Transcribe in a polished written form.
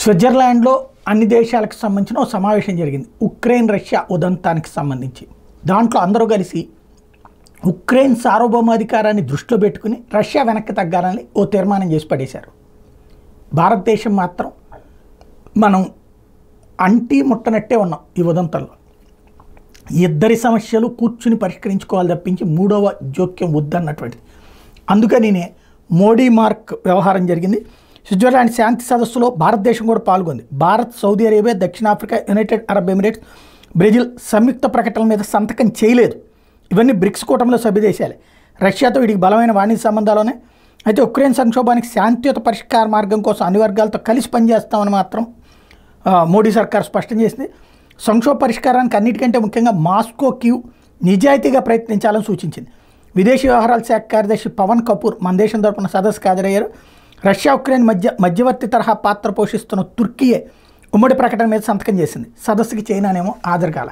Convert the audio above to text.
స్విట్జర్లాండ్లో అన్ని దేశాలకు సంబంధించిన ఓ సమావేశం జరిగింది ఉక్రెయిన్ రష్యా ఉదంతానికి సంబంధించి. దాంట్లో అందరూ కలిసి ఉక్రెయిన్ సార్వభౌమాధికారాన్ని దృష్టిలో పెట్టుకుని రష్యా వెనక్కి తగ్గాలని ఓ తీర్మానం చేసి పడేశారు. భారతదేశం మాత్రం మనం అంటి ముట్టనట్టే ఉన్నాం. ఈ ఉదంతంలో ఇద్దరి సమస్యలు కూర్చుని పరిష్కరించుకోవాలి తప్పించి మూడవ జోక్యం వద్దన్నటువంటిది. అందుకనినే మోడీ మార్క్ వ్యవహారం జరిగింది. స్విట్జర్లాండ్ శాంతి సదస్సులో భారతదేశం కూడా పాల్గొంది. భారత్, సౌదీ అరేబియా, దక్షిణాఫ్రికా, యునైటెడ్ అరబ్ ఎమిరేట్స్, బ్రెజిల్ సంయుక్త ప్రకటనల మీద సంతకం చేయలేదు. ఇవన్నీ బ్రిక్స్ కూటమిలో సభ్యదేశాలే. రష్యాతో వీటికి బలమైన వాణిజ్య సంబంధాలునే. అయితే ఉక్రెయిన్ సంక్షోభానికి శాంతియుత పరిష్కార మార్గం కోసం అన్ని వర్గాలతో కలిసి పనిచేస్తామని మాత్రం మోడీ సర్కార్ స్పష్టం చేసింది. సంక్షోభ పరిష్కారానికి అన్నిటికంటే ముఖ్యంగా మాస్కో, కీవ్ నిజాయితీగా ప్రయత్నించాలని సూచించింది. విదేశీ వ్యవహారాల శాఖ కార్యదర్శి పవన్ కపూర్ మన దేశం తరపున సదస్సుకు హాజరయ్యారు. రష్యా, ఉక్రెయిన్ మధ్యవర్తి తరహా పాత్ర పోషిస్తున్న తుర్కీయే ఉమ్మడి ప్రకటన మీద సంతకం చేసింది. సదస్సుకి చైనానేమో హాజరు కాల.